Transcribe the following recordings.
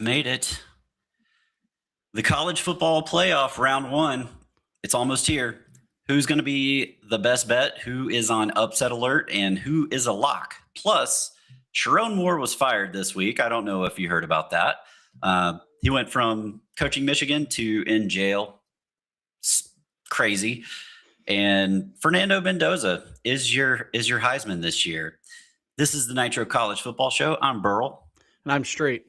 made it. The college football playoff round one. It's almost here. Who's going to be the best bet? Who is on upset alert? And who is a lock? Plus, Sherrone Moore was fired this week. I don't know if you heard about that. He went from coaching Michigan to in jail. It's crazy. And Fernando Mendoza is your Heisman this year. This is the Nitro College Football Show. I'm Burl. And I'm Street.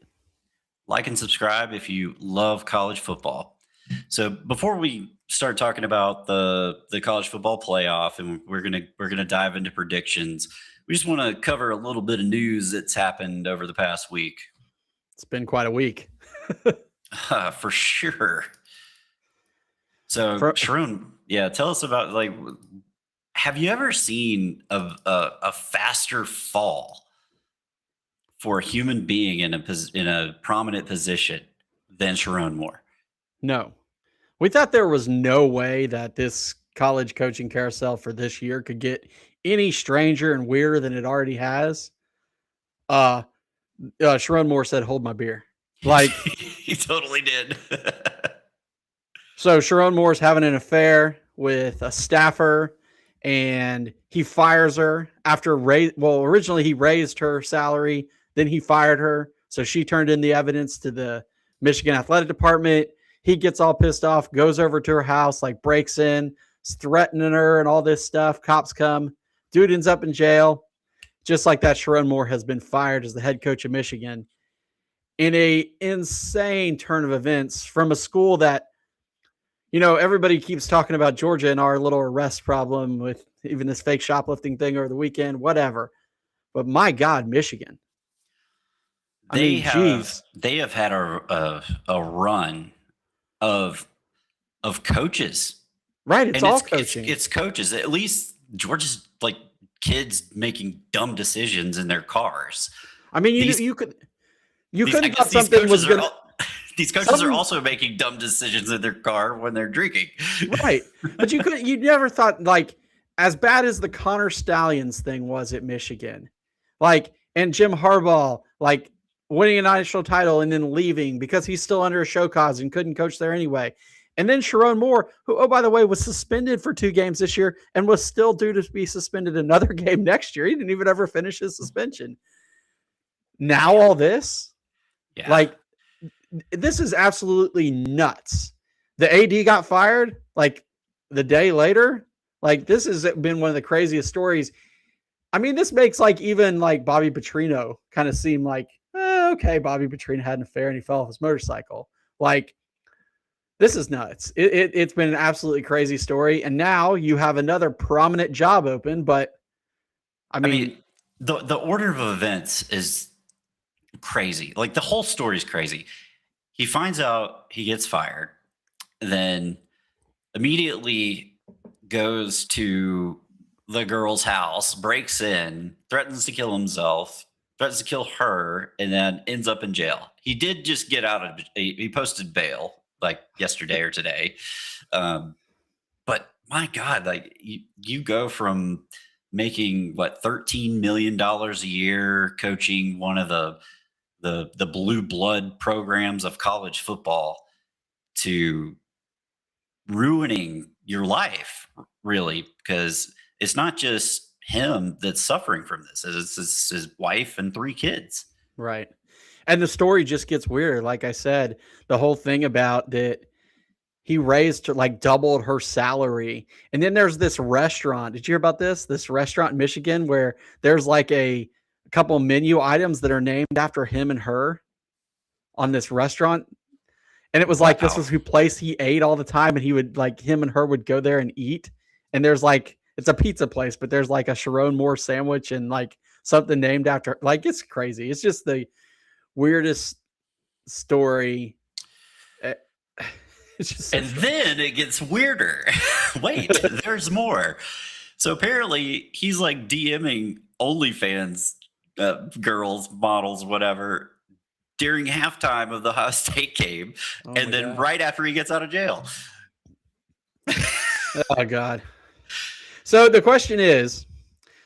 Like and subscribe if you love college football. So before we start talking about the college football playoff, and we're gonna dive into predictions, we just want to cover a little bit of news that's happened over the past week. It's been quite a week. For sure. So Sherrone, tell us about, have you ever seen a faster fall for a human being in a prominent position than Sherrone Moore? No. We thought there was no way that this college coaching carousel for this year could get any stranger and weirder than it already has. Sherrone Moore said, "Hold my beer." Like he totally did. So Sherrone Moore's having an affair with a staffer, and he fires her after originally he raised her salary, then he fired her. So she turned in the evidence to the Michigan Athletic Department. He gets all pissed off, goes over to her house, breaks in, is threatening her and all this stuff. Cops come. Dude ends up in jail. Just like that, Sherrone Moore has been fired as the head coach of Michigan in a insane turn of events from a school that, everybody keeps talking about Georgia and our little arrest problem with even this fake shoplifting thing over the weekend, whatever. But my God, Michigan. They have had a run of coaches. Right. It's all coaching. It's coaches. At least Georgia's kids making dumb decisions in their cars. I mean, you could have thought something was going to. These coaches are also making dumb decisions in their car when they're drinking. Right. But you never thought, as bad as the Connor Stallions thing was at Michigan, and Jim Harbaugh, winning a national title and then leaving because he's still under a show cause and couldn't coach there anyway. And then Sherrone Moore, who, oh, by the way, was suspended for 2 games this year and was still due to be suspended another game next year. He didn't even ever finish his suspension. Now all this? Yeah. This is absolutely nuts. The AD got fired the day later. This has been one of the craziest stories. I mean, this makes even Bobby Petrino kind of seem okay, Bobby Petrino had an affair and he fell off his motorcycle. This is nuts. It's been an absolutely crazy story. And now you have another prominent job open, but I mean the order of events is crazy. The whole story is crazy. He finds out he gets fired, then immediately goes to the girl's house, breaks in, threatens to kill himself, threatens to kill her, and then ends up in jail. He did just get out of he posted bail yesterday or today. But my God, you go from making $13 million a year coaching one of the blue blood programs of college football to ruining your life, really, because it's not just him that's suffering from this. It's his wife and 3 kids. Right. And the story just gets weirder. Like I said, the whole thing about that he raised doubled her salary. And then there's this restaurant. Did you hear about this? This restaurant in Michigan where there's a couple menu items that are named after him and her on this restaurant. And it was this was who place he ate all the time. And he would him and her would go there and eat. And there's it's a pizza place, but there's a Sherrone Moore sandwich and something named after, it's crazy. It's just the weirdest story. It's just then it gets weirder. Wait, there's more. So apparently he's DMing OnlyFans girls, models, whatever, during halftime of the Ohio State game, and then right after he gets out of jail. Oh God. So the question is,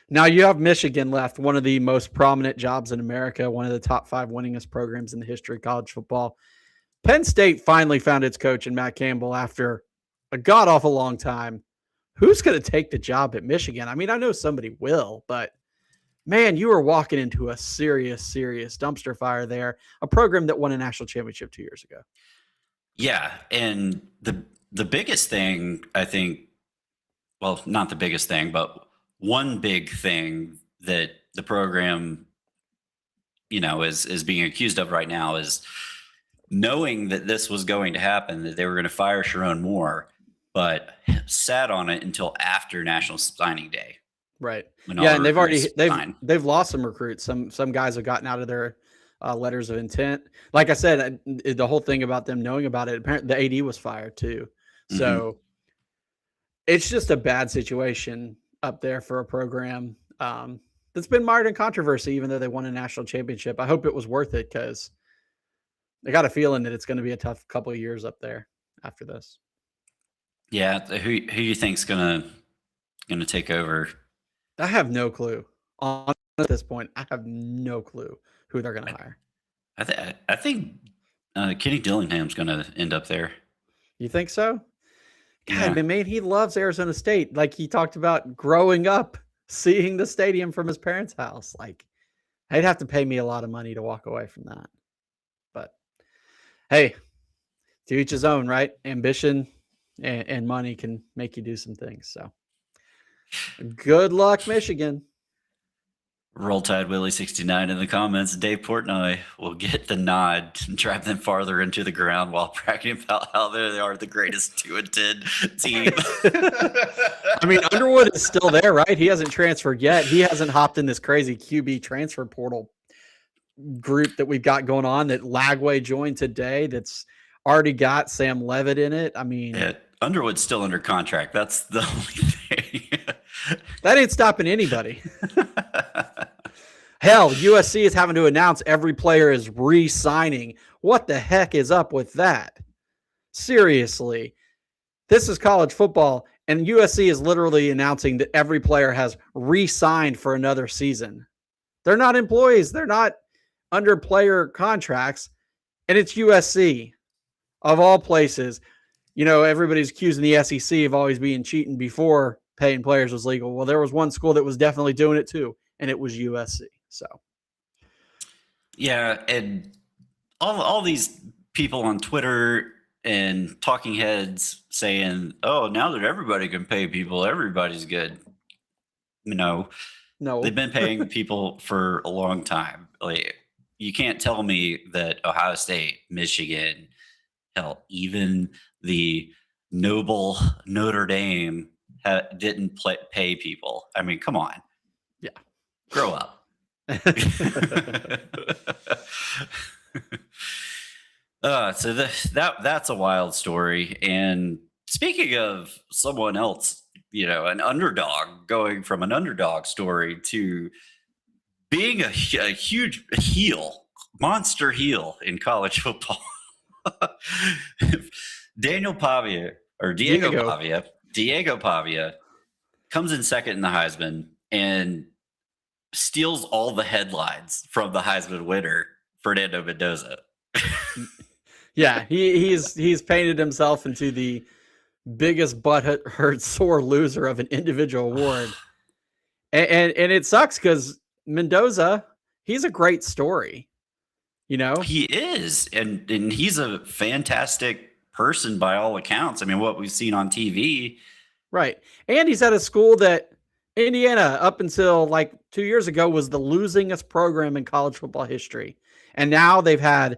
Now you have Michigan left, one of the most prominent jobs in America, one of the top 5 winningest programs in the history of college football. Penn State finally found its coach in Matt Campbell after a god-awful long time. Who's going to take the job at Michigan? I mean, I know somebody will, but man, you were walking into a serious, serious dumpster fire there. A program that won a national championship 2 years ago. Yeah, and the biggest thing, I think, well, not the biggest thing, but one big thing that the program, is being accused of right now is knowing that this was going to happen, that they were going to fire Sherrone Moore, but sat on it until after National Signing Day. Right. Yeah, and signed. they've lost some recruits. Some guys have gotten out of their letters of intent. Like I said, the whole thing about them knowing about it, apparently the AD was fired too. So it's just a bad situation up there for a program that's been mired in controversy, even though they won a national championship. I hope it was worth it because I got a feeling that it's going to be a tough couple of years up there after this. Yeah, who you think's gonna take over? I have no clue. At this point, I have no clue who they're going to hire. I think Kenny Dillingham's going to end up there. You think so? God, Yeah. but man, he loves Arizona State. Like he talked about growing up, seeing the stadium from his parents' house. Like, they'd have to pay me a lot of money to walk away from that. But hey, to each his own, right? Ambition and money can make you do some things. So good luck, Michigan. Roll Tide Willie 69 in the comments. Dave Portnoy will get the nod and drive them farther into the ground while bragging about how they are the greatest 2-10 team. I mean, Underwood is still there, right? He hasn't transferred yet. He hasn't hopped in this crazy QB transfer portal group that we've got going on that Lagway joined today that's already got Sam Levitt in it. I mean, yeah, Underwood's still under contract. That's the only thing. That ain't stopping anybody. Hell, USC is having to announce every player is re-signing. What the heck is up with that? Seriously. This is college football, and USC is literally announcing that every player has re-signed for another season. They're not employees. They're not under player contracts, and it's USC. Of all places, everybody's accusing the SEC of always being cheating before paying players was legal. Well, there was one school that was definitely doing it too, and it was USC. So, yeah, and all these people on Twitter and talking heads saying, "Oh, now that everybody can pay people, everybody's good." No, they've been paying people for a long time. Like, you can't tell me that Ohio State, Michigan, hell, even the noble Notre Dame didn't pay people. I mean, come on. Yeah. Grow up. So that's a wild story. And speaking of someone else, an underdog, going from an underdog story to being a huge heel, monster heel in college football. Diego Pavia comes in second in the Heisman and steals all the headlines from the Heisman winner, Fernando Mendoza. Yeah, he's painted himself into the biggest butthurt sore loser of an individual award. and it sucks because Mendoza, he's a great story. He is, and he's a fantastic person by all accounts. I mean, what we've seen on TV. Right. And he's at a school that Indiana, up until like 2 years ago, was the losingest program in college football history. And now they've had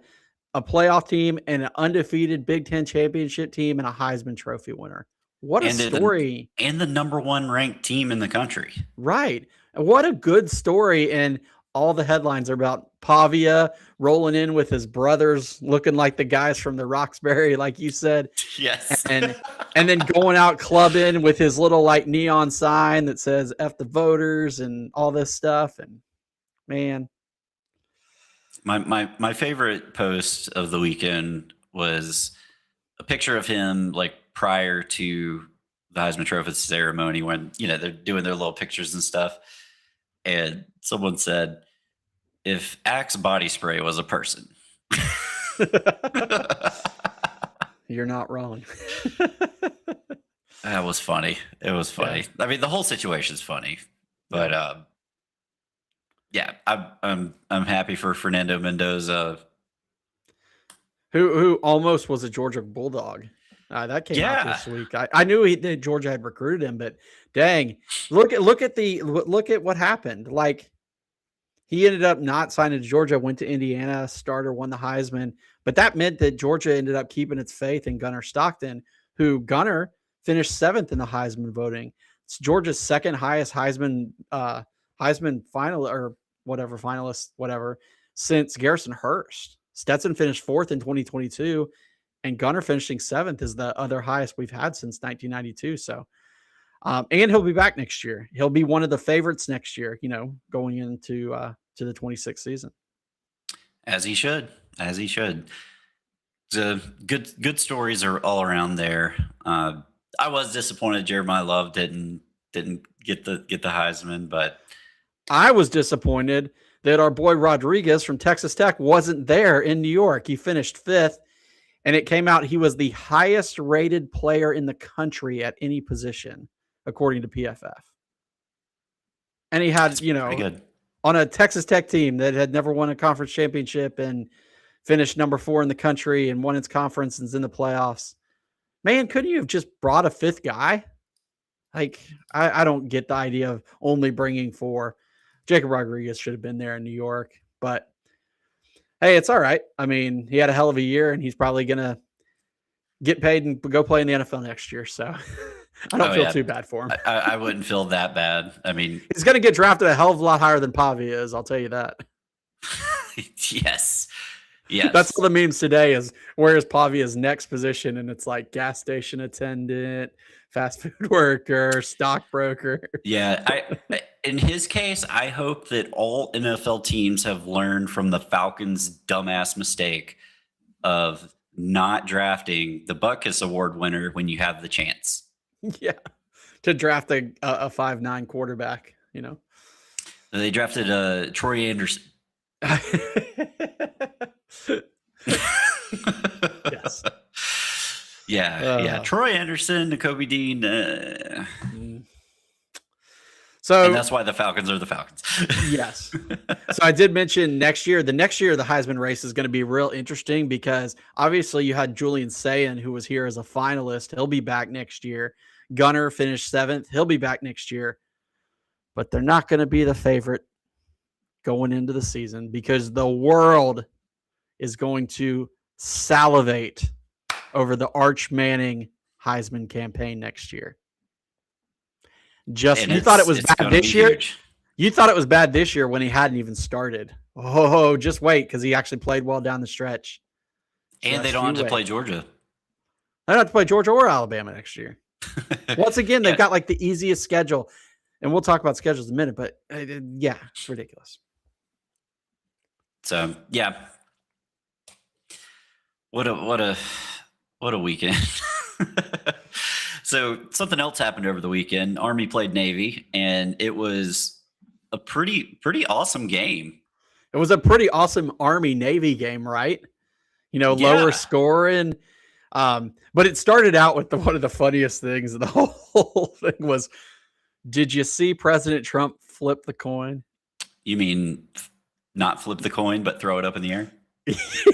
a playoff team and an undefeated Big Ten championship team and a Heisman Trophy winner. What a story. And the number one ranked team in the country. Right. What a good story. And all the headlines are about Pavia rolling in with his brothers, looking like the guys from the Roxbury, like you said. Yes. And then going out clubbing with his little like neon sign that says F the voters and all this stuff. And man. My favorite post of the weekend was a picture of him like prior to the Heisman Trophy ceremony when, they're doing their little pictures and stuff. and someone said, if Axe body spray was a person. You're not wrong. That was funny. It was funny. Yeah. I mean, the whole situation's funny, but yeah, I'm happy for Fernando Mendoza, who almost was a Georgia Bulldog. That came out this week. I knew Georgia had recruited him, but dang, look at what happened. Like, he ended up not signing to Georgia, went to Indiana, starter, won the Heisman, but that meant that Georgia ended up keeping its faith in Gunnar Stockton, who Gunnar finished 7th in the Heisman voting. It's Georgia's second highest Heisman final or whatever finalist, since Garrison Hurst. Stetson finished 4th in 2022, and Gunnar finishing 7th is the other highest we've had since 1992. So, and he'll be back next year. He'll be one of the favorites next year, going into to the 26th season. As he should. The good stories are all around there. I was disappointed Jeremiah Love didn't get the Heisman, but I was disappointed that our boy Rodriguez from Texas Tech wasn't there in New York. He finished 5th, and it came out he was the highest rated player in the country at any position, according to PFF. And he had, on a Texas Tech team that had never won a conference championship and finished number 4 in the country and won its conference and is in the playoffs. Man, couldn't you have just brought a 5th guy? Like, I don't get the idea of only bringing 4. Jacob Rodriguez should have been there in New York, but hey, it's all right. I mean, he had a hell of a year, and he's probably going to get paid and go play in the NFL next year. So I don't feel too bad for him. I wouldn't feel that bad. I mean, he's going to get drafted a hell of a lot higher than Pavia is. I'll tell you that. Yes. That's all the memes today is, where is Pavia's next position? And it's like gas station attendant, fast food worker, stockbroker. Yeah. In his case, I hope that all NFL teams have learned from the Falcons' dumbass mistake of not drafting the Butkus Award winner when you have the chance. Yeah. To draft a 5'9" quarterback, They drafted Troy Anderson. Yes. Yeah. Troy Anderson, Nakobe Dean. So, and that's why the Falcons are the Falcons. Yes. So I did mention next year. The next year, the Heisman race is going to be real interesting because obviously you had Julian Sayin, who was here as a finalist. He'll be back next year. Gunnar finished 7th. He'll be back next year. But they're not going to be the favorite going into the season because the world is going to salivate over the Arch Manning Heisman campaign next year. You thought it was bad this year. You thought it was bad this year when he hadn't even started. Oh, just wait, because he actually played well down the stretch. And they don't have to play Georgia. They don't have to play Georgia or Alabama next year. Once again, they've got like the easiest schedule. And we'll talk about schedules in a minute, but yeah, it's ridiculous. So yeah. What a weekend. So something else happened over the weekend. Army played Navy, and it was a pretty awesome game. It was a pretty awesome Army-Navy game, right? Lower scoring. But it started out with one of the funniest things. The whole thing was, did you see President Trump flip the coin? You mean not flip the coin, but throw it up in the air? Yes.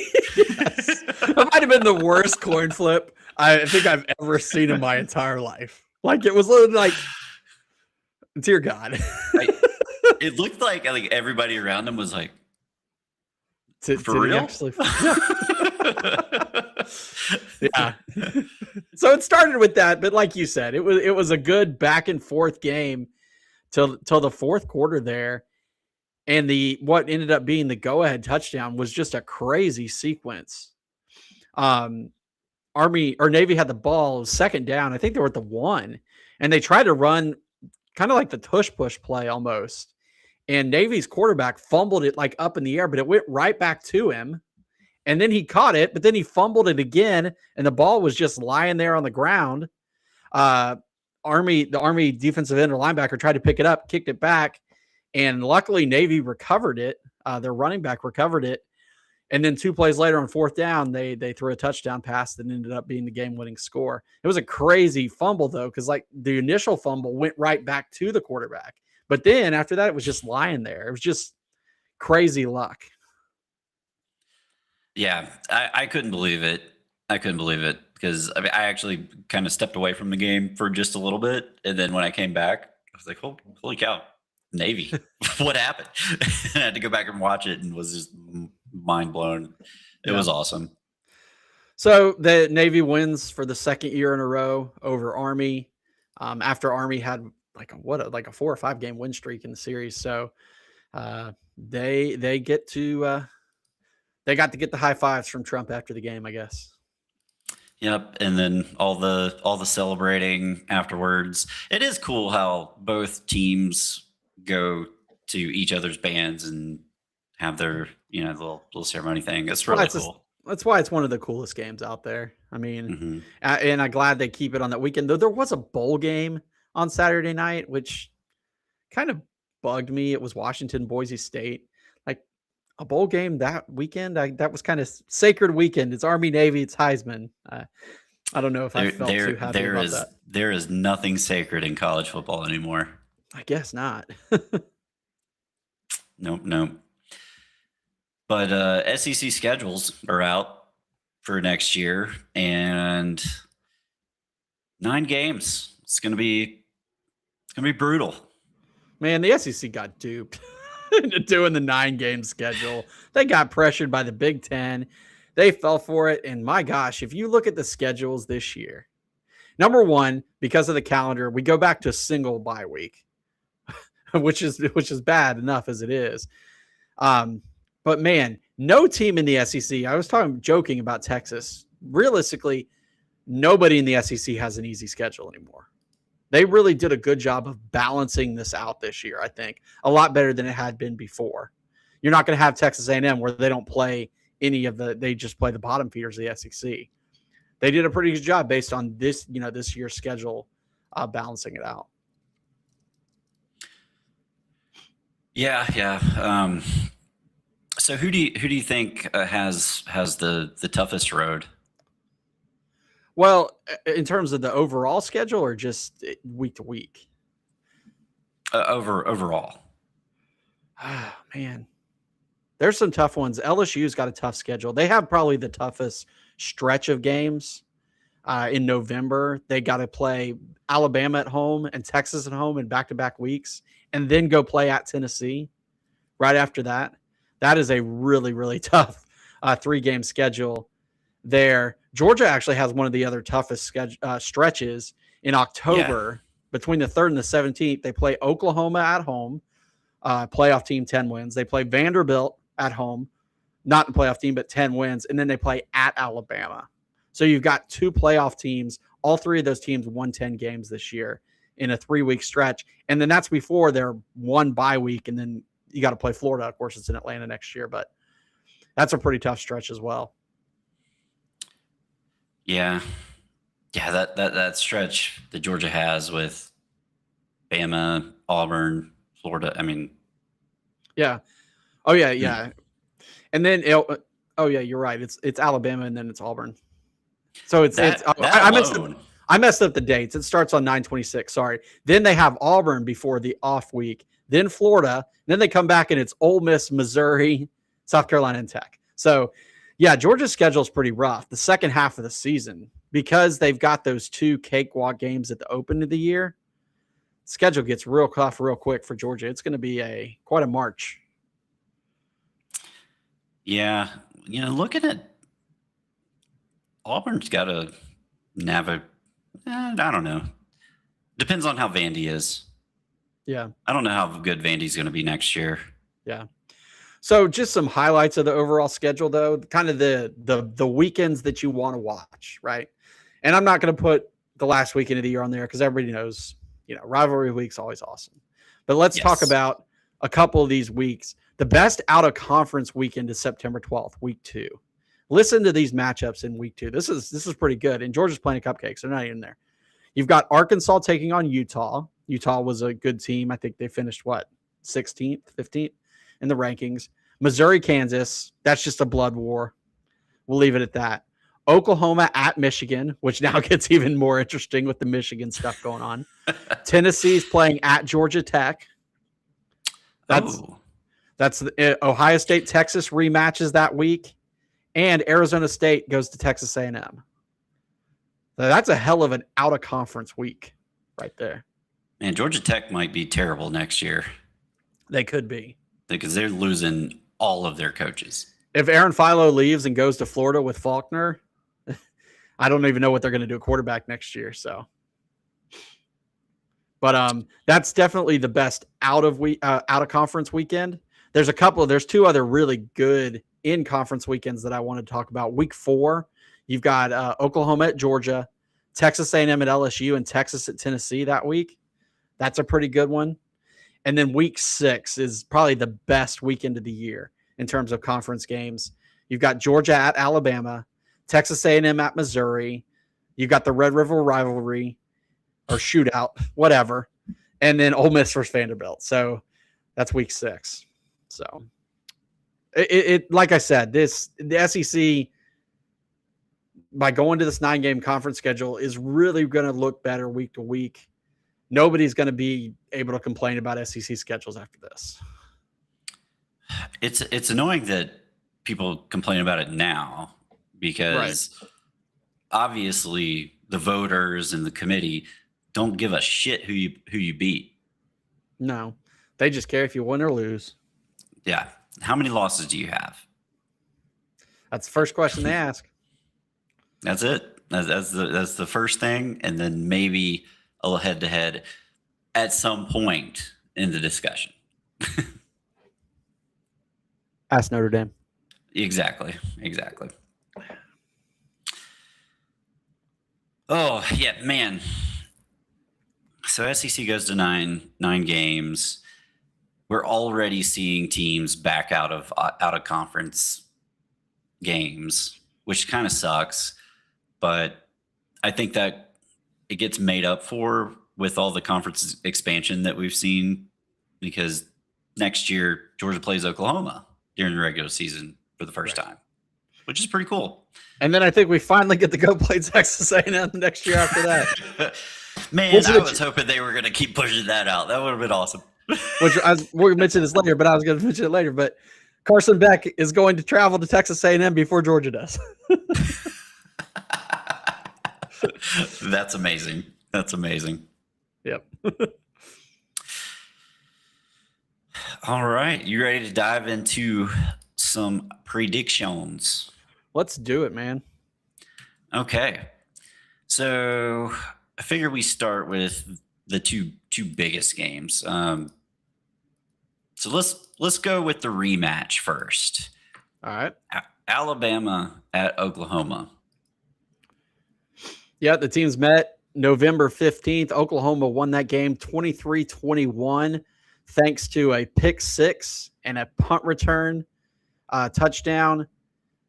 That might have been the worst coin flip I think I've ever seen in my entire life. Like, it was like, dear God. It looked like everybody around him was like, for real? Actually, yeah. So it started with that, but like you said, it was a good back and forth game till the fourth quarter there. And what ended up being the go-ahead touchdown was just a crazy sequence. Navy had the ball, second down. I think they were at the 1, and they tried to run kind of like the tush-push play almost. And Navy's quarterback fumbled it like up in the air, but it went right back to him. And then he caught it, but then he fumbled it again, and the ball was just lying there on the ground. The Army defensive end or linebacker tried to pick it up, kicked it back, And luckily, Navy recovered it. Their running back recovered it. And then 2 plays later on 4th down, they threw a touchdown pass that ended up being the game-winning score. It was a crazy fumble, though, because like the initial fumble went right back to the quarterback. But then after that, it was just lying there. It was just crazy luck. Yeah, I couldn't believe it. I couldn't believe it because I mean, I actually kind of stepped away from the game for just a little bit. And then when I came back, I was like, holy cow, Navy, what happened? And I had to go back and watch it and was just mind blown. It was awesome. So the Navy wins for the 2nd year in a row over Army. After Army had like a 4 or 5 game win streak in the series. So they get to they got to get the high fives from Trump after the game, I guess. Yep, and then all the celebrating afterwards. It is cool how both teams go to each other's bands and have their little ceremony thing. It's really cool. That's why it's one of the coolest games out there. I mean, and I'm glad they keep it on that weekend. Though there was a bowl game on Saturday night, which kind of bugged me. It was Washington, Boise State. Like a bowl game that weekend, that was kind of sacred weekend. It's Army, Navy, it's Heisman. I don't know if I felt too happy about that. There is nothing sacred in college football anymore. I guess not. Nope. But SEC schedules are out for next year, and 9 games. It's gonna be brutal. Man, the SEC got duped into doing the 9-game schedule. They got pressured by the Big Ten. They fell for it. And my gosh, if you look at the schedules this year, number one, because of the calendar, we go back to a single bye week, which is bad enough as it is. But man, no team in the SEC. I was joking about Texas. Realistically, nobody in the SEC has an easy schedule anymore. They really did a good job of balancing this out this year, I think. A lot better than it had been before. You're not going to have Texas A&M where they don't play they just play the bottom feeders of the SEC. They did a pretty good job based on this year's schedule, balancing it out. Yeah. So who do you think has the toughest road? Well, in terms of the overall schedule or just week to week? Overall. Oh, man. There's some tough ones. LSU's got a tough schedule. They have probably the toughest stretch of games in November. They got to play Alabama at home and Texas at home in back-to-back weeks and then go play at Tennessee right after that. That is a really, really tough 3-game schedule there. Georgia actually has one of the other toughest stretches in October. Between the 3rd and the 17th. They play Oklahoma at home, playoff team, 10 wins. They play Vanderbilt at home, not a playoff team, but 10 wins. And then they play at Alabama. So you've got 2 playoff teams. All 3 of those teams won 10 games this year in a 3-week stretch. And then that's before their 1 bye week. And then you got to play Florida. Of course, it's in Atlanta next year, but that's a pretty tough stretch as well. Yeah, that stretch that Georgia has with Bama, Auburn, Florida. I mean, yeah. Oh yeah. And then, you're right. It's Alabama and then it's Auburn. So I messed up the dates. It starts on 9/26. Sorry. Then they have Auburn before the off week. Then Florida. Then they come back and it's Ole Miss, Missouri, South Carolina, and Tech. So. Yeah, Georgia's schedule is pretty rough the second half of the season because they've got those 2 cakewalk games at the open of the year. Schedule gets real tough real quick for Georgia. It's going to be quite a march. Yeah, looking at Auburn's got to navigate. I don't know. Depends on how Vandy is. Yeah, I don't know how good Vandy's going to be next year. Yeah. So just some highlights of the overall schedule, though, kind of the weekends that you want to watch, right? And I'm not going to put the last weekend of the year on there because everybody knows, rivalry week's always awesome. But let's talk about a couple of these weeks. The best out-of-conference weekend is September 12th, week 2. Listen to these matchups in week 2. This is pretty good. And Georgia's playing cupcakes. They're not even there. You've got Arkansas taking on Utah. Utah was a good team. I think they finished, 16th, 15th in the rankings. Missouri, Kansas, that's just a blood war. We'll leave it at that. Oklahoma at Michigan, which now gets even more interesting with the Michigan stuff going on. Tennessee's playing at Georgia Tech. That's Ohio State, Texas rematches that week, and Arizona State goes to Texas A&M. So that's a hell of an out-of-conference week right there. Man, Georgia Tech might be terrible next year. They could be. Because they're losing all of their coaches. If Aaron Philo leaves and goes to Florida with Faulkner, I don't even know what they're going to do at quarterback next year. So, but that's definitely the best out of conference weekend. There's two other really good in conference weekends that I want to talk about. Week 4, you've got Oklahoma at Georgia, Texas A&M at LSU, and Texas at Tennessee that week. That's a pretty good one. And then week 6 is probably the best weekend of the year in terms of conference games. You've got Georgia at Alabama, Texas A&M at Missouri. You've got the Red River rivalry or shootout, whatever. And then Ole Miss versus Vanderbilt. So that's week 6. So it like I said, the SEC, by going to this 9-game conference schedule, is really going to look better week to week. Nobody's going to be able to complain about SEC schedules after this. It's annoying that people complain about it now because obviously the voters and the committee don't give a shit who you beat. No, they just care if you win or lose. Yeah. How many losses do you have? That's the first question they ask. That's it. That's the first thing, and then maybe a little head-to-head at some point in the discussion. Ask Notre Dame. Exactly. Oh, yeah, man. So SEC goes to nine games. We're already seeing teams back out of conference games, which kind of sucks. But I think that it gets made up for with all the conference expansion that we've seen, because next year Georgia plays Oklahoma during the regular season for the first time, which is pretty cool. And then I think we finally get to go play Texas A&M next year after that. Man, I was hoping they were going to keep pushing that out. That would have been awesome. We're going to mention this later, but I was going to mention it later. But Carson Beck is going to travel to Texas A&M before Georgia does. That's amazing. Yep. All right. You ready to dive into some predictions? Let's do it, man. Okay. So I figure we start with the two biggest games. So let's go with the rematch first. All right. Alabama at Oklahoma. Yeah, the teams met November 15th. Oklahoma won that game 23-21 thanks to a pick 6 and a punt return touchdown.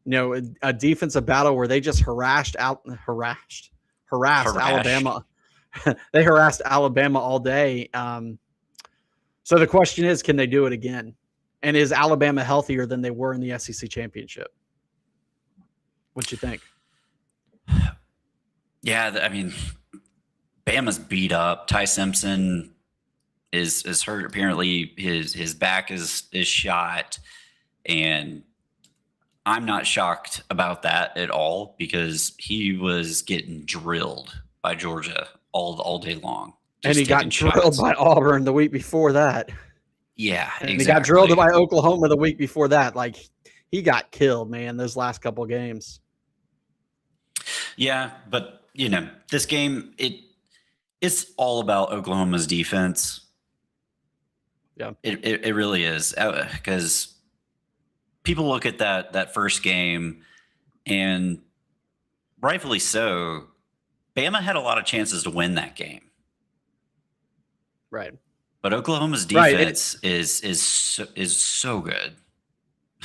You know, a defensive battle where they just harassed Alabama. They harassed Alabama all day. So the question is, can they do it again? And is Alabama healthier than they were in the SEC championship? What you think? Yeah, I mean, Bama's beat up. Ty Simpson is hurt. Apparently, his back is shot, and I'm not shocked about that at all because he was getting drilled by Georgia all day long. And he got drilled by Auburn the week before that. Yeah, and exactly. He got drilled by Oklahoma the week before that. Like, he got killed, man, those last couple of games. Yeah, but you know, this game, it's all about Oklahoma's defense. Yeah, it really is, because people look at that first game, and rightfully so, Bama had a lot of chances to win that game. Right. But Oklahoma's defense is so good.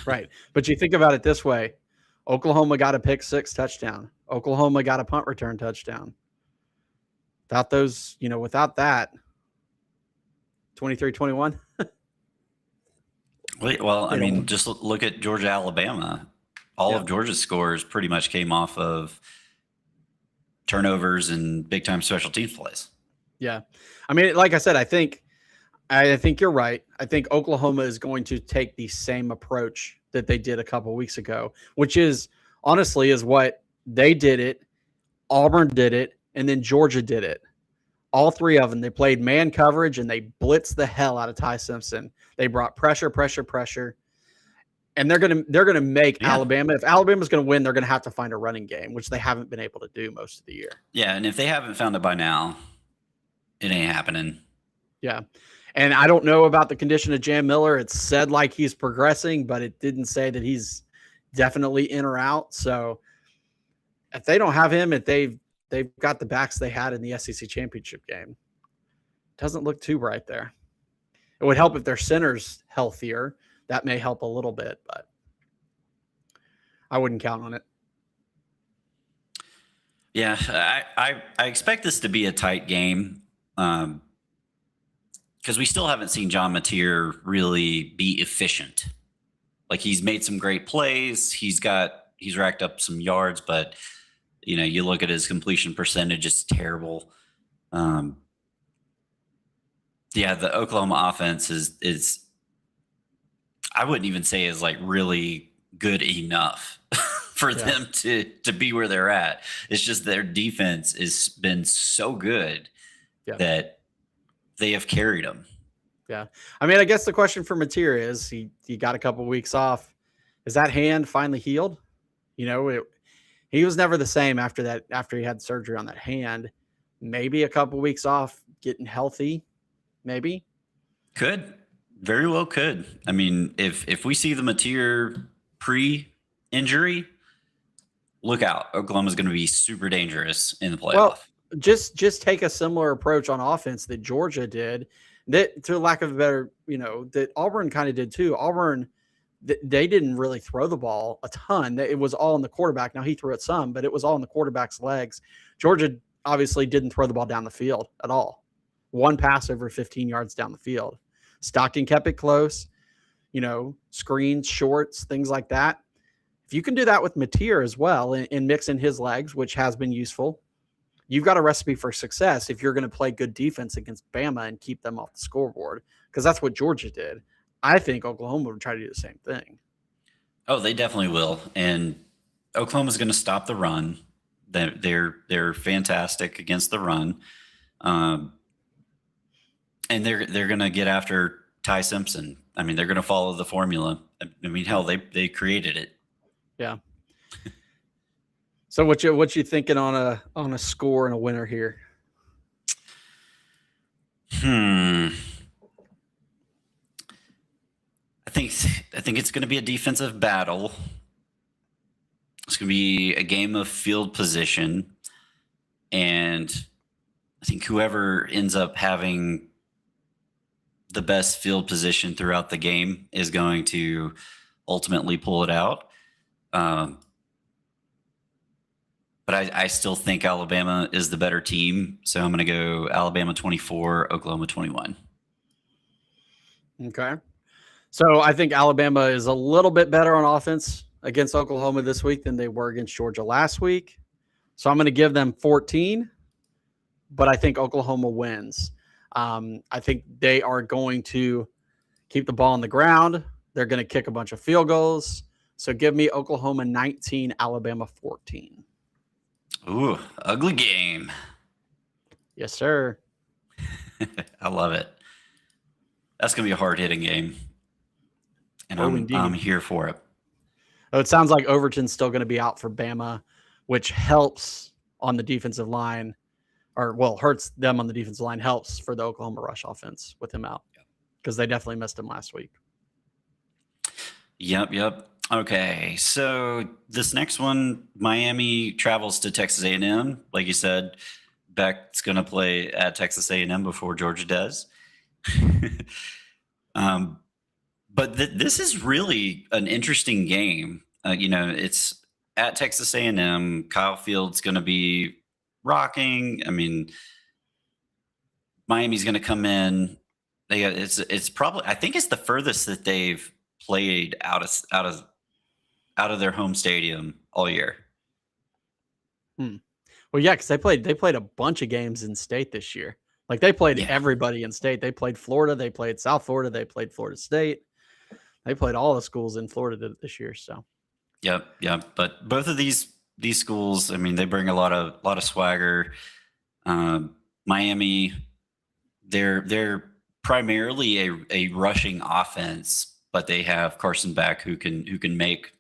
Right. But you think about it this way. Oklahoma got a pick 6 touchdown. Oklahoma got a punt return touchdown. Without that, 23-21. Well, I They mean, don't. just look at Georgia, Alabama. All Yeah. of Georgia's scores pretty much came off of turnovers and big time special teams plays. Yeah. I mean, like I said, I think you're right. I think Oklahoma is going to take the same approach that they did a couple of weeks ago, which is honestly is what they did it, Auburn did it, and then Georgia did it. All three of them, they played man coverage and they blitzed the hell out of Ty Simpson. They brought pressure, pressure, pressure, and they're gonna make Yeah. Alabama. If Alabama's gonna win, they're gonna have to find a running game, which they haven't been able to do most of the year. Yeah. And if they haven't found it by now, it ain't happening. Yeah. And I don't know about the condition of Jam Miller. It said like he's progressing, but it didn't say that he's definitely in or out. So if they don't have him, if they've got the backs they had in the SEC championship game, doesn't look too bright there. It would help if their center's healthier. That may help a little bit, but I wouldn't count on it. Yeah, I expect this to be a tight game because we still haven't seen John Mateer really be efficient. Like he's made some great plays, he's racked up some yards, but you look at his completion percentage; it's terrible. Yeah, the Oklahoma offense is I wouldn't even say is like really good enough for them to be where they're at. It's just their defense has been so good that they have carried them. Yeah. I mean, I guess the question for Mateer is he got a couple weeks off. Is that hand finally healed? He was never the same after he had surgery on that hand. Maybe a couple weeks off, getting healthy. Maybe. Could. Very well could. I mean, if we see the Mateer pre-injury, look out. Oklahoma's going to be super dangerous in the playoff. Well, just take a similar approach on offense that Georgia did. That, to lack of a better, that Auburn kind of did too. Auburn, they didn't really throw the ball a ton. It was all in the quarterback. Now he threw it some, but it was all in the quarterback's legs. Georgia obviously didn't throw the ball down the field at all. One pass over 15 yards down the field. Stockton kept it close, screens, shorts, things like that. If you can do that with Mateer as well and mix in his legs, which has been useful, you've got a recipe for success if you're going to play good defense against Bama and keep them off the scoreboard, because that's what Georgia did. I think Oklahoma would try to do the same thing. Oh, they definitely will. And Oklahoma's going to stop the run. They're fantastic against the run. And they're going to get after Ty Simpson. I mean, they're going to follow the formula. I mean, hell, they created it. Yeah. So what you thinking on a score and a winner here? I think it's going to be a defensive battle. It's going to be a game of field position, and I think whoever ends up having the best field position throughout the game is going to ultimately pull it out. But I still think Alabama is the better team. So I'm going to go Alabama 24, Oklahoma 21. Okay. So I think Alabama is a little bit better on offense against Oklahoma this week than they were against Georgia last week. So I'm going to give them 14, but I think Oklahoma wins. I think they are going to keep the ball on the ground. They're going to kick a bunch of field goals. So give me Oklahoma 19, Alabama 14. Ooh, ugly game. Yes, sir. I love it. That's going to be a hard-hitting game. And I'm here for it. Oh, it sounds like Overton's still going to be out for Bama, which helps on the defensive line, hurts them on the defensive line, helps for the Oklahoma rush offense with him out, because they definitely missed him last week. Yep. Okay, so this next one, Miami travels to Texas A&M. Like you said, Beck's going to play at Texas A&M before Georgia does. But this is really an interesting game. It's at Texas A&M. Kyle Field's going to be rocking. I mean, Miami's going to come in. It's probably, I think it's the furthest that they've played out of their home stadium all year. Well, yeah, because they played a bunch of games in state this year. Like they played Yeah. everybody in state. They played Florida, they played South Florida, they played Florida State. They played all the schools in Florida this year. So Yep. But both of these schools, I mean, they bring a lot of swagger. Miami, they're primarily a rushing offense, but they have Carson Beck who can make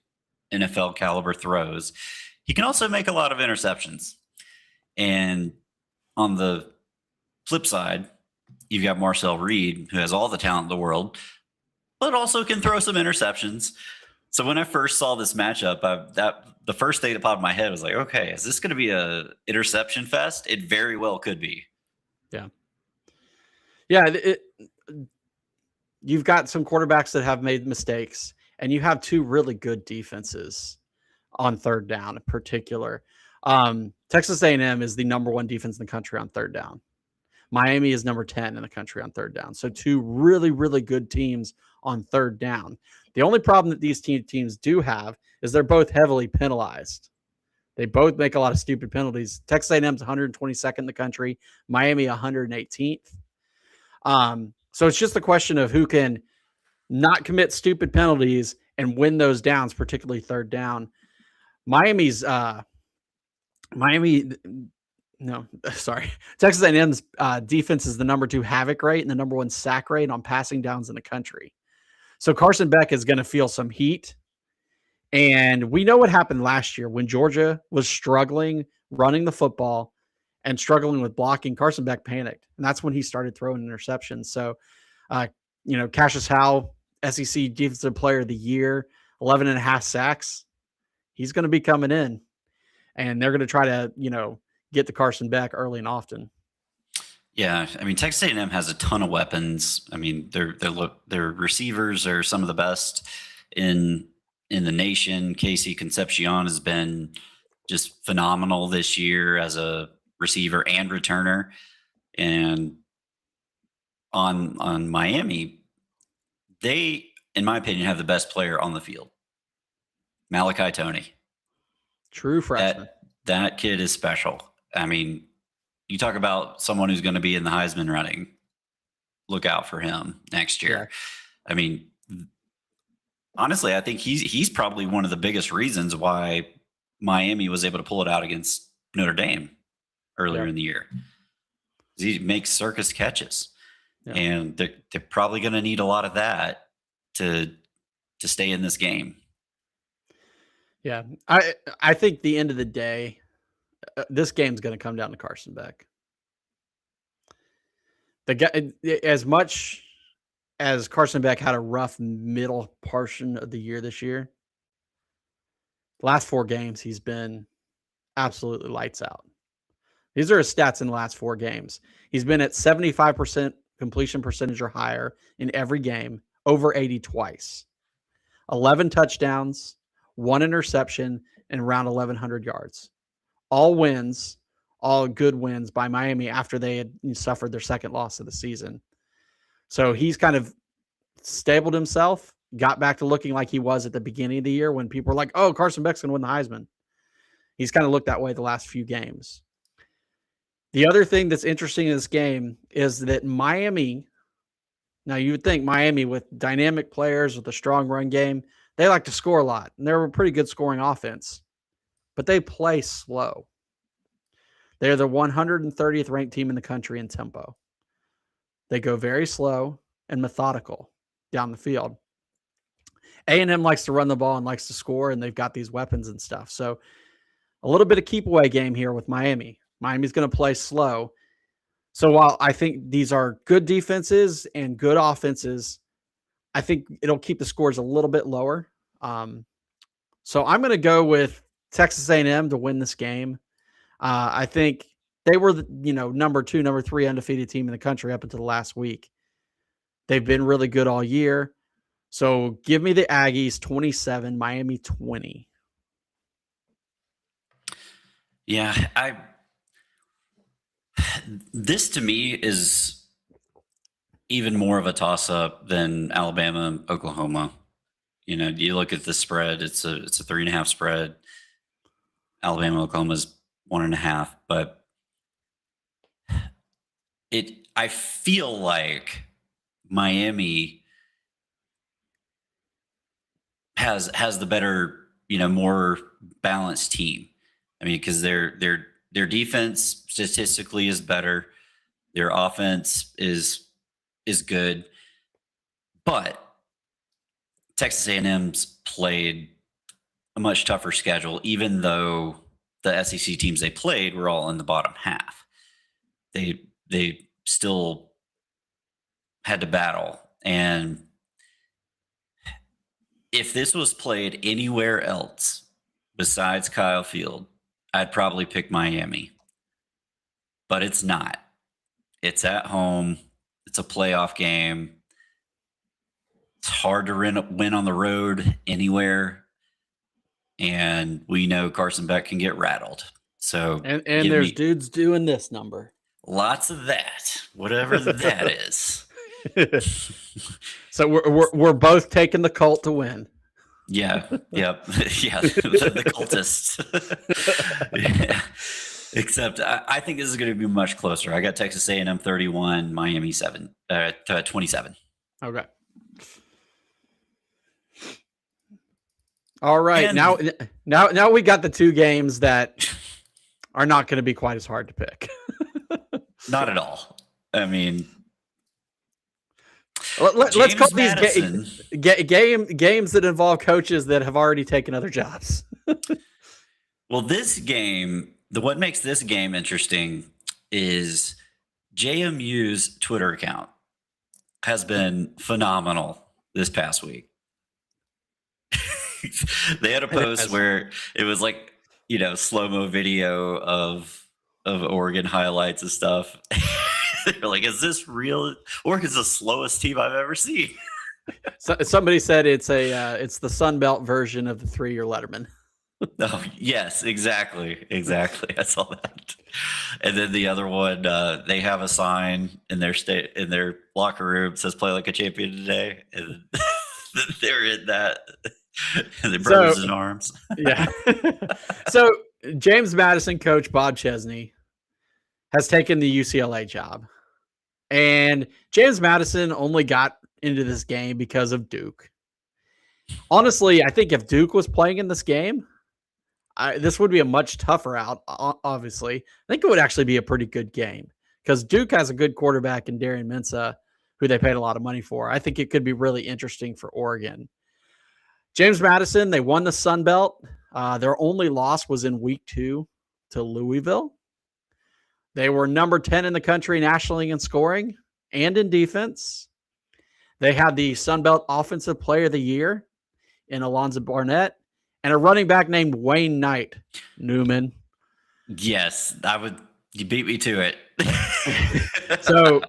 NFL caliber throws. He can also make a lot of interceptions. And on the flip side, you've got Marcel Reed, who has all the talent in the world, but also can throw some interceptions. So when I first saw this matchup, the first thing that popped in my head was like, okay, is this going to be a interception fest? It very well could be. Yeah. You've got some quarterbacks that have made mistakes, and you have two really good defenses on third down in particular. Texas A&M is the number one defense in the country on third down. Miami is number 10 in the country on third down. So two really, really good teams on third down. The only problem that these teams do have is they're both heavily penalized. They both make a lot of stupid penalties. Texas A&M's 122nd in the country, Miami 118th. So it's just a question of who can not commit stupid penalties and win those downs, particularly third down. Texas A&M's defense is the number 2 havoc rate and the number 1 sack rate on passing downs in the country. So Carson Beck is going to feel some heat. And we know what happened last year when Georgia was struggling running the football and struggling with blocking. Carson Beck panicked, and that's when he started throwing interceptions. So, Cassius Howell, SEC Defensive Player of the Year, 11 and a half sacks. He's going to be coming in, and they're going to try to, get to Carson Beck early and often. Yeah, I mean, Texas A&M has a ton of weapons. I mean, their receivers are some of the best in the nation. Casey Concepcion has been just phenomenal this year as a receiver and returner. And on Miami, they, in my opinion, have the best player on the field, Malachi Toney. True freshman. That kid is special. I mean, you talk about someone who's going to be in the Heisman running. Look out for him next year. Yeah. I mean, honestly, I think he's probably one of the biggest reasons why Miami was able to pull it out against Notre Dame earlier in the year. He makes circus catches, and they're probably going to need a lot of that to stay in this game. Yeah, I think the end of the day, this game's going to come down to Carson Beck. The guy, as much as Carson Beck had a rough middle portion of the year this year, last 4 games he's been absolutely lights out. These are his stats in the last 4 games. He's been at 75% completion percentage or higher in every game, over 80 twice. 11 touchdowns, 1 interception, and around 1,100 yards. All wins, all good wins by Miami after they had suffered their second loss of the season. So he's kind of stabled himself, got back to looking like he was at the beginning of the year when people were like, oh, Carson Beck's going to win the Heisman. He's kind of looked that way the last few games. The other thing that's interesting in this game is that Miami, now you would think Miami with dynamic players with a strong run game, they like to score a lot, and they're a pretty good scoring offense, but they play slow. They're the 130th ranked team in the country in tempo. They go very slow and methodical down the field. A&M likes to run the ball and likes to score, and they've got these weapons and stuff. So a little bit of keep away game here with Miami. Miami's going to play slow. So while I think these are good defenses and good offenses, I think it'll keep the scores a little bit lower. So I'm going to go with Texas A&M to win this game. I think they were the, number 2, number 3 undefeated team in the country up until the last week. They've been really good all year. So give me the Aggies 27, Miami 20. Yeah, this to me is even more of a toss-up than Alabama and Oklahoma. You look at the spread; it's a 3.5 spread. Alabama, Oklahoma's 1.5, but I feel like Miami has the better, more balanced team. I mean, because their defense statistically is better, their offense is good, but Texas A&M's played a much tougher schedule, even though the SEC teams they played were all in the bottom half. They still had to battle. And if this was played anywhere else besides Kyle Field, I'd probably pick Miami. But it's not. It's at home. It's a playoff game. It's hard to win on the road anywhere. And we know Carson Beck can get rattled. So and there's dudes doing this number. Lots of that, whatever that is. So we're both taking the Colt to win. Yeah. Yep. Yeah. The cultists. Yeah. Except I think this is going to be much closer. I got Texas A&M 31, Miami 27. Okay. All right. And now we got the two games that are not going to be quite as hard to pick. Not at all. I mean, let's call these games that involve coaches that have already taken other jobs. Well, this game, what makes this game interesting is JMU's Twitter account has been phenomenal this past week. They had a post where it was like, slow-mo video of Oregon highlights and stuff. They're like, is this real? Oregon's the slowest team I've ever seen. So, somebody said it's the Sun Belt version of the 3-year Letterman. Oh, yes, exactly. I saw that. And then the other one, they have a sign in their locker room says "Play like a champion today," and they're in that. And the brothers in arms. Yeah. So James Madison coach Bob Chesney has taken the UCLA job. And James Madison only got into this game because of Duke. Honestly, I think if Duke was playing in this game, this would be a much tougher out, obviously. I think it would actually be a pretty good game because Duke has a good quarterback in Darian Mensah, who they paid a lot of money for. I think it could be really interesting for Oregon. James Madison, they won the Sun Belt. Their only loss was in week 2 to Louisville. They were number 10 in the country nationally in scoring and in defense. They had the Sun Belt Offensive Player of the Year in Alonzo Barnett and a running back named Wayne Knight. Newman. Yes, you beat me to it. So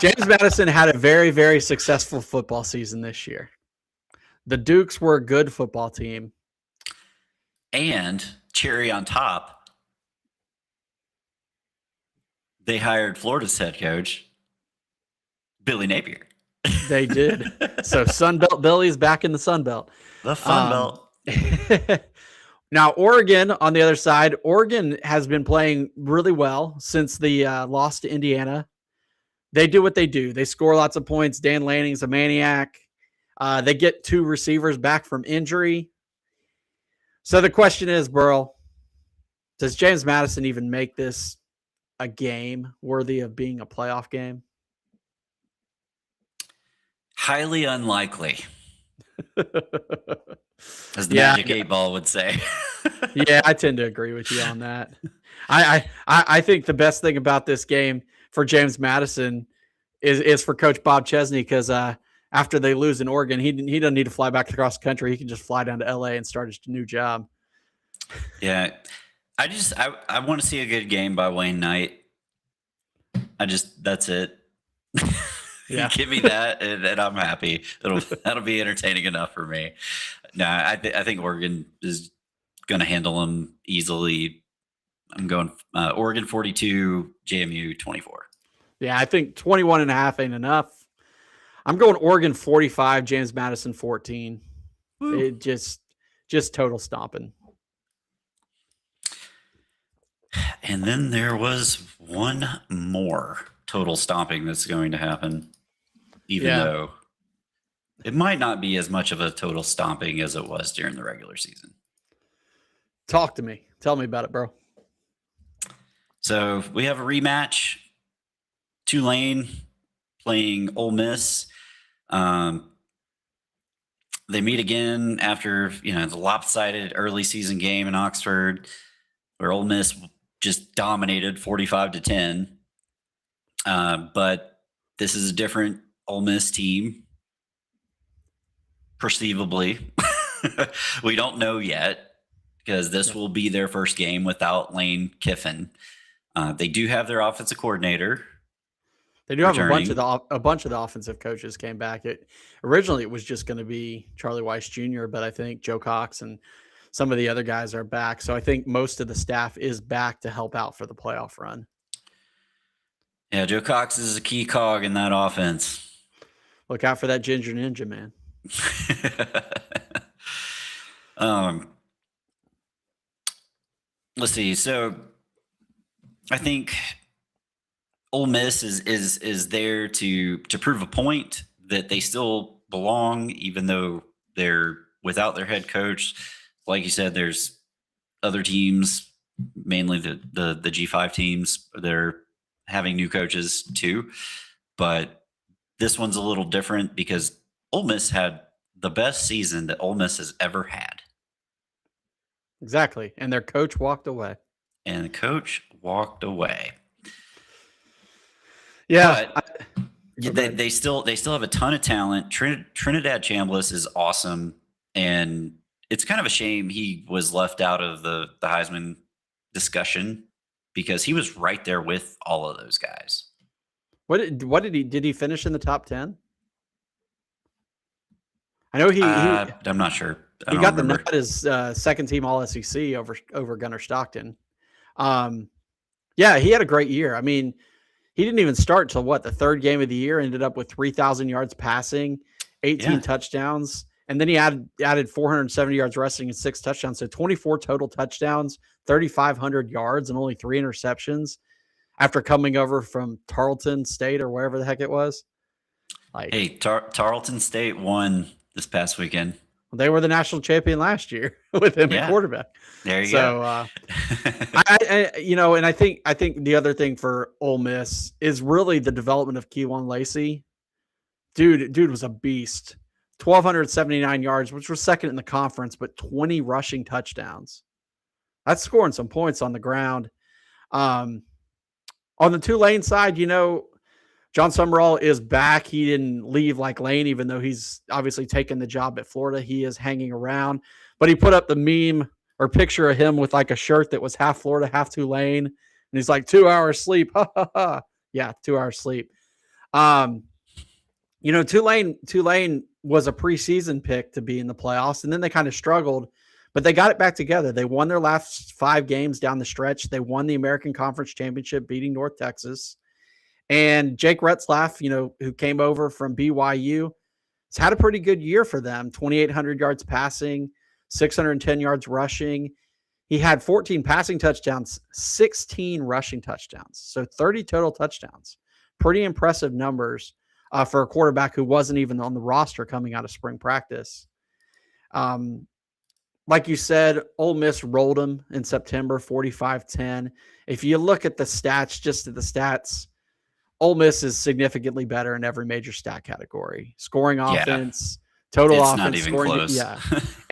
James Madison had a very, very successful football season this year. The Dukes were a good football team. And cherry on top, they hired Florida's head coach, Billy Napier. They did. So Sun Belt Billy's back in the Sun Belt. The Fun Belt. Now, Oregon, on the other side, Oregon has been playing really well since the loss to Indiana. They do what they do. They score lots of points. Dan Lanning's a maniac. They get 2 receivers back from injury. So the question is, Burl, does James Madison even make this a game worthy of being a playoff game? Highly unlikely. As the Magic 8 Ball would say. Yeah, I tend to agree with you on that. I think the best thing about this game for James Madison is for Coach Bob Chesney, because after they lose in Oregon, he doesn't need to fly back across the country. He can just fly down to LA and start his new job. Yeah. I want to see a good game by Wayne Knight. That's it. Yeah. Give me that and I'm happy. That'll be entertaining enough for me. No, I think Oregon is going to handle them easily. I'm going Oregon 42, JMU 24. Yeah, I think 21.5 ain't enough. I'm going Oregon 45, James Madison 14. Woo. It just total stomping. And then there was one more total stomping that's going to happen, even though it might not be as much of a total stomping as it was during the regular season. Talk to me. Tell me about it, bro. So we have a rematch. Tulane playing Ole Miss. They meet again after the lopsided early season game in Oxford, where Ole Miss just dominated 45-10. But this is a different Ole Miss team, perceivably. We don't know yet because this will be their first game without Lane Kiffin. They do have their offensive coordinator. They do have a bunch of the offensive coaches came back. Originally it was just going to be Charlie Weiss Jr., but I think Joe Cox and some of the other guys are back. So I think most of the staff is back to help out for the playoff run. Yeah, Joe Cox is a key cog in that offense. Look out for that Ginger Ninja, man. Let's see. So I think Ole Miss is there to prove a point that they still belong, even though they're without their head coach. Like you said, there's other teams, mainly the G5 teams. They're having new coaches too, but this one's a little different because Ole Miss had the best season that Ole Miss has ever had. Exactly, and their coach walked away. And the coach walked away. Yeah, but they still have a ton of talent. Trinidad Chambliss is awesome, and it's kind of a shame he was left out of the Heisman discussion because he was right there with all of those guys. What did he finish in the top 10? I know I'm not sure. He got the nod as second team All SEC over Gunnar Stockton. Yeah, he had a great year. I mean, he didn't even start till the third game of the year. Ended up with 3,000 yards passing, 18 touchdowns, and then he added 470 yards rushing and 6 touchdowns. So 24 total touchdowns, 3,500 yards, and only 3 interceptions after coming over from Tarleton State or wherever the heck it was. Hey, Tarleton State won this past weekend. They were the national champion last year with him at quarterback. There you go. And I think the other thing for Ole Miss is really the development of Keelan Lacey. Dude was a beast. 1,279 yards, which was second in the conference, but 20 rushing touchdowns. That's scoring some points on the ground. On the Tulane side, John Summerall is back. He didn't leave like Lane, even though he's obviously taken the job at Florida. He is hanging around, but he put up the meme or picture of him with like a shirt that was half Florida, half Tulane. And he's like 2 hours sleep. Yeah. 2 hours sleep. Tulane was a preseason pick to be in the playoffs, and then they kind of struggled, but they got it back together. They won their last 5 games down the stretch. They won the American Conference Championship, beating North Texas. And Jake Retzlaff, who came over from BYU, has had a pretty good year for them. 2,800 yards passing, 610 yards rushing. He had 14 passing touchdowns, 16 rushing touchdowns. So 30 total touchdowns. Pretty impressive numbers for a quarterback who wasn't even on the roster coming out of spring practice. Like you said, Ole Miss rolled him in September, 45-10. If you look at the stats, Ole Miss is significantly better in every major stat category. Scoring offense, total offense. Not even scoring, close. Yeah.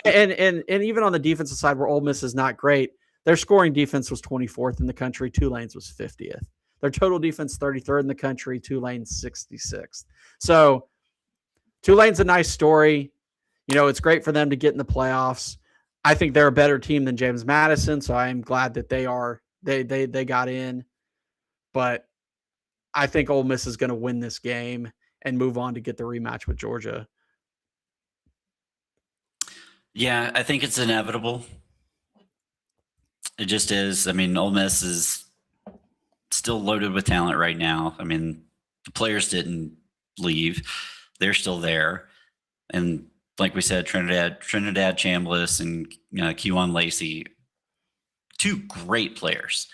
and even on the defensive side where Ole Miss is not great, their scoring defense was 24th in the country. Tulane's was 50th. Their total defense 33rd in the country. Tulane's 66th. So Tulane's a nice story. It's great for them to get in the playoffs. I think they're a better team than James Madison, so I am glad that they got in. But I think Ole Miss is going to win this game and move on to get the rematch with Georgia. Yeah, I think it's inevitable. It just is. I mean, Ole Miss is still loaded with talent right now. I mean, the players didn't leave. They're still there. And like we said, Trinidad Chambliss and Kewan Lacey, two great players.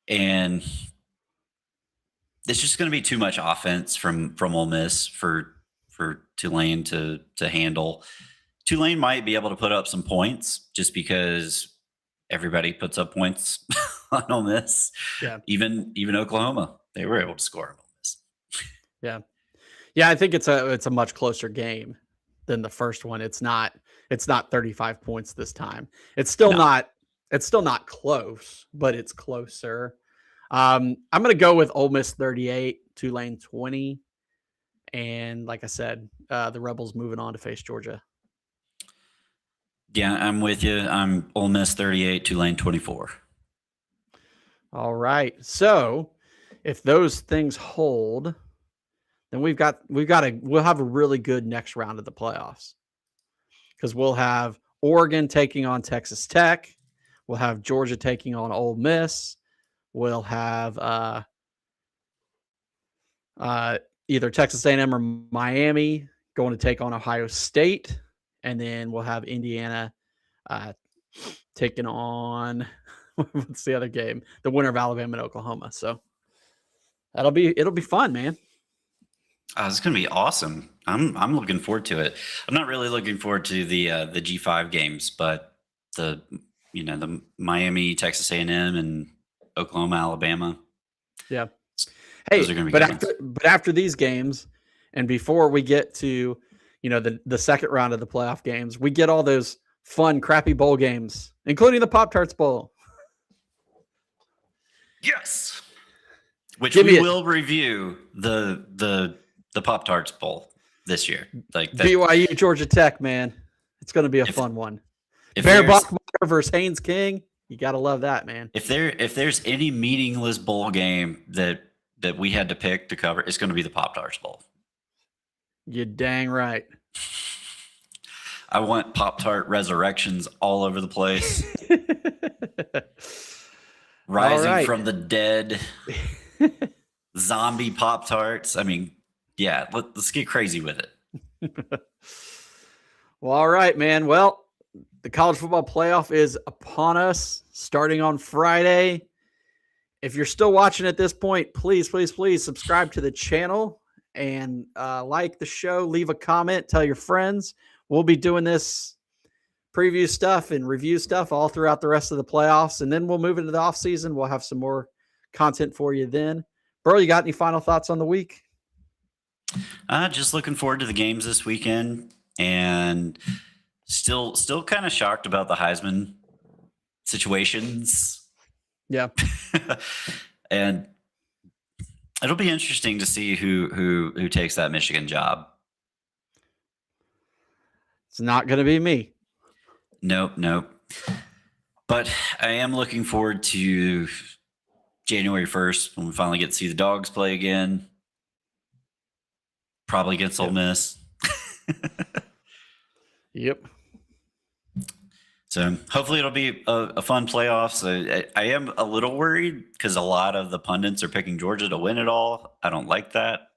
And it's just going to be too much offense from Ole Miss for Tulane to handle. Tulane might be able to put up some points just because everybody puts up points on Ole Miss. Yeah. Even Oklahoma, they were able to score on Ole Miss. Yeah. Yeah, I think it's a much closer game than the first one. It's not 35 points this time. It's still not close, but it's closer. I'm going to go with Ole Miss 38, Tulane 20. And like I said, the Rebels moving on to face Georgia. Yeah, I'm with you. I'm Ole Miss 38, Tulane 24. All right. So if those things hold, then we'll have a really good next round of the playoffs, because we'll have Oregon taking on Texas Tech. We'll have Georgia taking on Ole Miss. We'll have either Texas A&M or Miami going to take on Ohio State. And then we'll have Indiana taking on, what's the other game? The winner of Alabama and Oklahoma. So it'll be fun, man. It's going to be awesome. I'm looking forward to it. I'm not really looking forward to the G5 games, but the Miami, Texas A&M, and Oklahoma, Alabama. Yeah. Hey, those are going to be but after these games, and before we get to the second round of the playoff games, we get all those fun, crappy bowl games, including the Pop-Tarts Bowl. Yes. Which we will review the Pop-Tarts Bowl this year. Like BYU Georgia Tech, man. It's going to be a fun one. Bear Bachmeier versus Haynes King. You got to love that, man. If there's any meaningless bowl game that we had to pick to cover, it's going to be the Pop-Tarts Bowl. You're dang right. I want Pop-Tart resurrections all over the place. Rising from the dead. Zombie Pop-Tarts. I mean, yeah, let's get crazy with it. Well, all right, man. Well, the college football playoff is upon us, starting on Friday. If you're still watching at this point, please subscribe to the channel and like the show, leave a comment, tell your friends. We'll be doing this preview stuff and review stuff all throughout the rest of the playoffs, and then we'll move into the off season. We'll have some more content for you then. Bro, you got any final thoughts on the week? Just looking forward to the games this weekend, and still kind of shocked about the Heisman situations. Yeah. And it'll be interesting to see who takes that Michigan job. It's not going to be me. Nope. But I am looking forward to January 1st when we finally get to see the Dogs play again. Probably against Ole Miss. Yep. So hopefully it'll be a fun playoffs. I am a little worried because a lot of the pundits are picking Georgia to win it all. I don't like that.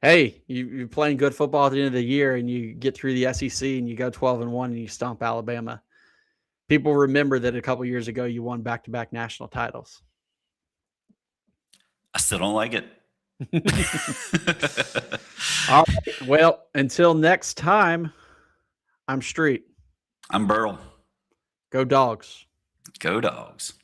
Hey, you're playing good football at the end of the year, and you get through the SEC and you go 12-1 and you stomp Alabama. People remember that a couple years ago you won back-to-back national titles. I still don't like it. All right. Well, until next time, I'm Street. I'm Burl. Go Dogs. Go Dogs.